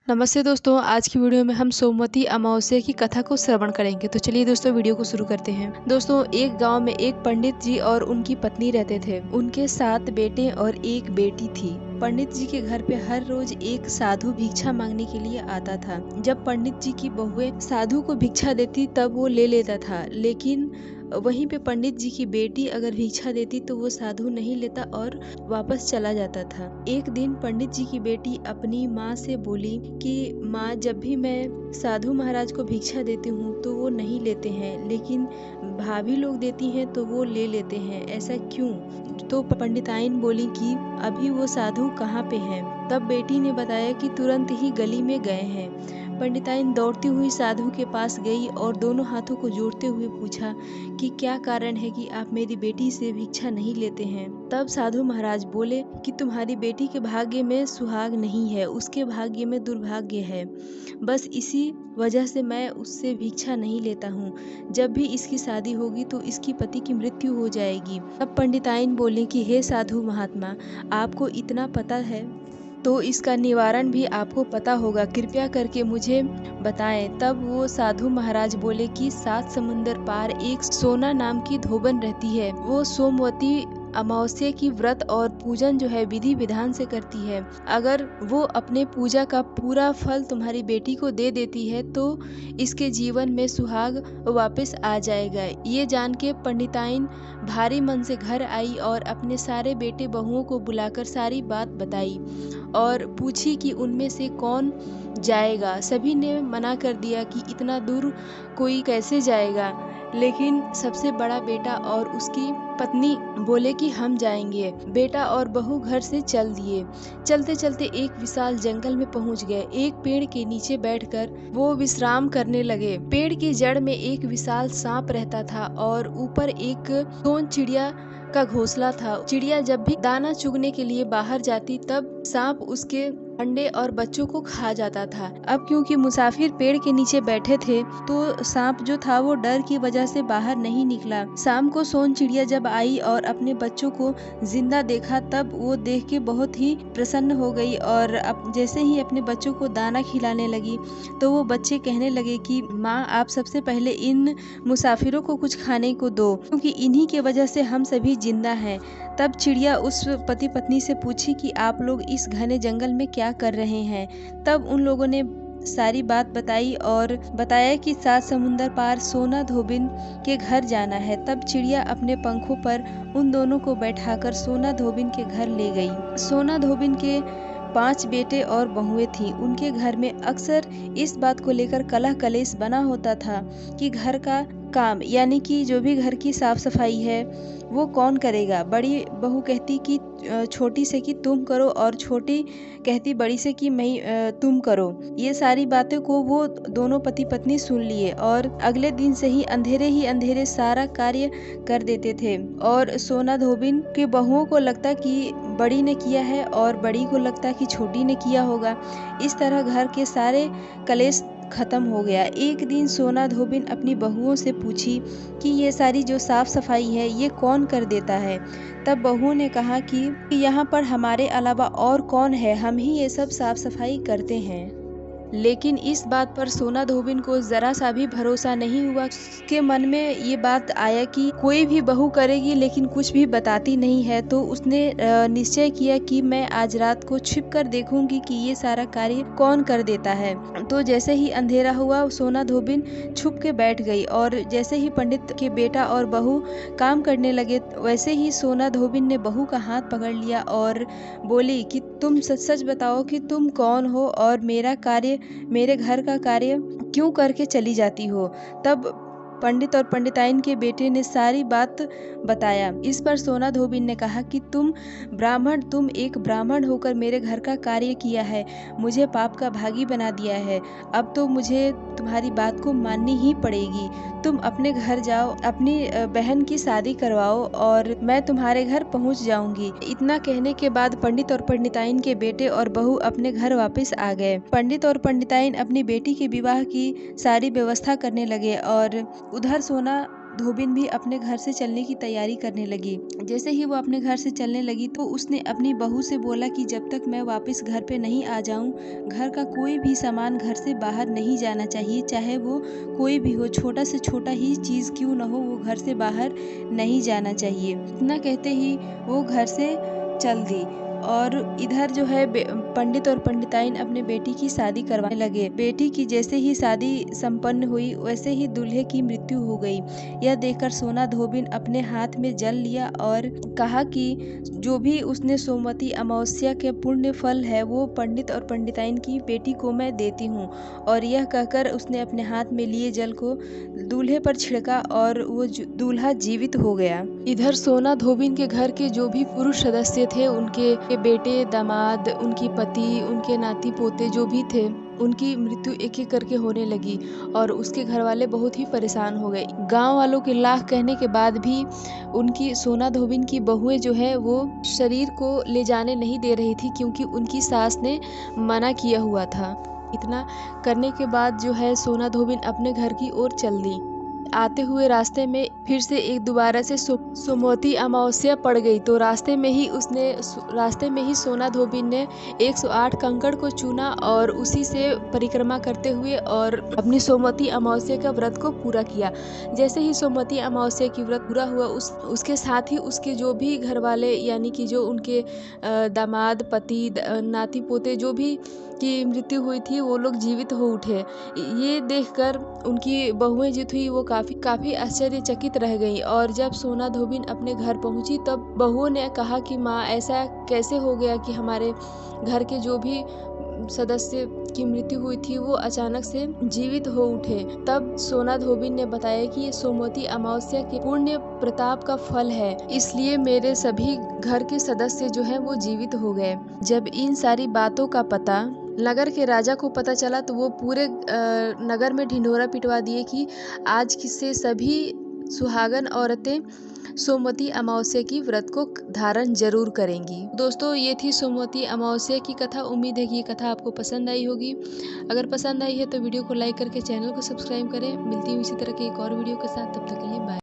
नमस्ते दोस्तों, आज की वीडियो में हम सोमवती अमावस्या की कथा को श्रवण करेंगे। तो चलिए दोस्तों वीडियो को शुरू करते हैं। दोस्तों, एक गांव में एक पंडित जी और उनकी पत्नी रहते थे। उनके 7 बेटे और एक बेटी थी। पंडित जी के घर पे हर रोज एक साधु भिक्षा मांगने के लिए आता था। जब पंडित जी की बहुएं साधु को भिक्षा देती तब वो ले लेता था, लेकिन वहीं पे पंडित जी की बेटी अगर भिक्षा देती तो वो साधु नहीं लेता और वापस चला जाता था। एक दिन पंडित जी की बेटी अपनी माँ से बोली कि माँ, जब भी मैं साधु महाराज को भिक्षा देती हूँ तो वो नहीं लेते हैं, लेकिन भाभी लोग देती हैं तो वो ले लेते हैं, ऐसा क्यों? तो पंडिताइन बोली कि अभी वो साधु कहाँ पे हैं? तब बेटी ने बताया कि तुरंत ही गली में गए हैं। पंडिताइन दौड़ती हुई साधु के पास गई और दोनों हाथों को जोड़ते हुए पूछा कि क्या कारण है कि आप मेरी बेटी से भिक्षा नहीं लेते हैं? तब साधु महाराज बोले कि तुम्हारी बेटी के भाग्य में सुहाग नहीं है, उसके भाग्य में दुर्भाग्य है। बस इसी वजह से मैं उससे भिक्षा नहीं लेता हूँ। जब भी इसकी शादी होगी तो इसकी पति की मृत्यु हो जाएगी। तब पंडिताइन बोले कि हे साधु महात्मा, आपको इतना पता है तो इसका निवारण भी आपको पता होगा, कृपया करके मुझे बताएं। तब वो साधु महाराज बोले कि 7 समुंदर पार एक सोना नाम की धोबन रहती है। वो सोमवती अमावस्या की व्रत और पूजन जो है विधि विधान से करती है। अगर वो अपने पूजा का पूरा फल तुम्हारी बेटी को दे देती है तो इसके जीवन में सुहाग वापस आ जाएगा। ये जान के पंडिताइन भारी मन से घर आई और अपने सारे बेटे बहुओं को बुलाकर सारी बात बताई और पूछी कि उनमें से कौन जाएगा। सभी ने मना कर दिया कि इतना दूर कोई कैसे जाएगा, लेकिन सबसे बड़ा बेटा और उसकी पत्नी बोले कि हम जाएंगे। बेटा और बहू घर से चल दिए। चलते चलते एक विशाल जंगल में पहुंच गए। एक पेड़ के नीचे बैठकर वो विश्राम करने लगे। पेड़ की जड़ में एक विशाल सांप रहता था और ऊपर एक सोन चिड़िया का घोंसला था। चिड़िया जब भी दाना चुगने के लिए बाहर जाती तब सांप उसके अंडे और बच्चों को खा जाता था। अब क्योंकि मुसाफिर पेड़ के नीचे बैठे थे तो सांप जो था वो डर की वजह से बाहर नहीं निकला। शाम को सोन चिड़िया जब आई और अपने बच्चों को जिंदा देखा तब वो देख के बहुत ही प्रसन्न हो गई और जैसे ही अपने बच्चों को दाना खिलाने लगी तो वो बच्चे कहने लगे कि माँ, आप सबसे पहले इन मुसाफिरों को कुछ खाने को दो, क्योंकि इन्हीं के वजह से हम सभी जिंदा हैं। तब चिड़िया उस पति पत्नी से पूछी कि आप लोग इस घने जंगल में क्या कर रहे हैं? तब उन लोगों ने सारी बात बताई और बताया कि 7 समुंदर पार सोना धोबिन के घर जाना है। तब चिड़िया अपने पंखों पर उन दोनों को बैठाकर सोना धोबिन के घर ले गई। सोना धोबिन के 5 बेटे और बहुएं थीं। उनके घर में अक्सर इस बात को लेकर कलह कलेश बना होता था कि घर का काम यानी कि जो भी घर की साफ सफाई है वो कौन करेगा। बड़ी बहू कहती कि छोटी से कि तुम करो और छोटी कहती बड़ी से कि मैं तुम करो। ये सारी बातें को वो दोनों पति पत्नी सुन लिए और अगले दिन से ही अंधेरे सारा कार्य कर देते थे। और सोना धोबिन के बहुओं को लगता कि बड़ी ने किया है और बड़ी को लगता कि छोटी ने किया होगा। इस तरह घर के सारे कलेश खत्म हो गया। एक दिन सोना धोबिन अपनी बहुओं से पूछी कि ये सारी जो साफ सफाई है ये कौन कर देता है? तब बहुओं ने कहा कि यहाँ पर हमारे अलावा और कौन है, हम ही ये सब साफ सफाई करते हैं। लेकिन इस बात पर सोना धोबिन को जरा सा भी भरोसा नहीं हुआ। उसके मन में ये बात आया कि कोई भी बहू करेगी लेकिन कुछ भी बताती नहीं है। तो उसने निश्चय किया कि मैं आज रात को छिप कर देखूंगी कि ये सारा कार्य कौन कर देता है। तो जैसे ही अंधेरा हुआ सोना धोबिन छुप के बैठ गई और जैसे ही पंडित के बेटा और बहू काम करने लगे वैसे ही सोना धोबिन ने बहू का हाथ पकड़ लिया और बोली कि तुम सच सच बताओ कि तुम कौन हो और मेरे घर का कार्य क्यों करके चली जाती हो? तब पंडित और पंडिताइन के बेटे ने सारी बात बताया। इस पर सोना धोबिन ने कहा कि तुम एक ब्राह्मण होकर मेरे घर का कार्य किया है, मुझे पाप का भागी बना दिया है। अब तो मुझे तुम्हारी बात को माननी ही पड़ेगी। तुम अपने घर जाओ, अपनी बहन की शादी करवाओ और मैं तुम्हारे घर पहुंच जाऊंगी। इतना कहने के बाद पंडित और पंडिताइन के बेटे और बहू अपने घर वापस आ गए। पंडित और पंडिताइन अपनी बेटी के विवाह की सारी व्यवस्था करने लगे और उधर सोना धोबिन भी अपने घर से चलने की तैयारी करने लगी। जैसे ही वो अपने घर से चलने लगी तो उसने अपनी बहू से बोला कि जब तक मैं वापस घर पे नहीं आ जाऊं, घर का कोई भी सामान घर से बाहर नहीं जाना चाहिए, चाहे वो कोई भी हो, छोटा से छोटा ही चीज़ क्यों न हो, वो घर से बाहर नहीं जाना चाहिए। इतना कहते ही वो घर से चल दी। और इधर जो है पंडित और पंडिताइन अपने बेटी की शादी करवाने लगे। बेटी की जैसे ही शादी संपन्न हुई वैसे ही दूल्हे की मृत्यु हो गई। यह देखकर सोना धोबिन अपने हाथ में जल लिया और कहा कि जो भी उसने सोमवती अमावस्या के पुण्य फल है वो पंडित और पंडिताइन की बेटी को मैं देती हूँ। और यह कहकर उसने अपने हाथ में लिए जल को दूल्हे पर छिड़का और वो दूल्हा जीवित हो गया। इधर सोना धोबिन के घर के जो भी पुरुष सदस्य थे, उनके बेटे, दामाद, उनकी पति, उनके नाती पोते जो भी थे, उनकी मृत्यु एक एक करके होने लगी और उसके घर वाले बहुत ही परेशान हो गए। गांव वालों के लाख कहने के बाद भी उनकी सोना धोबिन की बहुएं जो है वो शरीर को ले जाने नहीं दे रही थी, क्योंकि उनकी सास ने मना किया हुआ था। इतना करने के बाद जो है सोना धोबिन अपने घर की ओर चल दी। आते हुए रास्ते में फिर से एक दोबारा से सोमवती अमावस्या पड़ गई, तो रास्ते में ही सोना धोबिन ने 108 कंकड़ को चुना और उसी से परिक्रमा करते हुए और अपनी सोमवती अमावस्या का व्रत को पूरा किया। जैसे ही सोमवती अमावस्या की व्रत पूरा हुआ, उसके साथ ही उसके जो भी घर वाले, यानी कि जो उनके दामाद, पति, नाती पोते जो भी की मृत्यु हुई थी, वो लोग जीवित हो उठे। ये देखकर उनकी बहुएं जो थी वो काफी आश्चर्यचकित रह गई। और जब सोना धोबिन अपने घर पहुंची तब बहुओं ने कहा कि माँ, ऐसा कैसे हो गया कि हमारे घर के जो भी सदस्य की मृत्यु हुई थी वो अचानक से जीवित हो उठे। तब सोना धोबिन ने बताया कि ये सोमवती अमावस्या के पुण्य प्रताप का फल है, इसलिए मेरे सभी घर के सदस्य जो हैं वो जीवित हो गए। जब इन सारी बातों का पता नगर के राजा को पता चला तो वो पूरे नगर में ढिंढोरा पिटवा दिए कि आज से सभी सुहागन औरतें सोमवती अमावस्या की व्रत को धारण जरूर करेंगी। दोस्तों, ये थी सोमवती अमावस्या की कथा। उम्मीद है कि ये कथा आपको पसंद आई होगी। अगर पसंद आई है तो वीडियो को लाइक करके चैनल को सब्सक्राइब करें। मिलती हूँ इसी तरह की एक और वीडियो के साथ, तब तक के लिए बाय।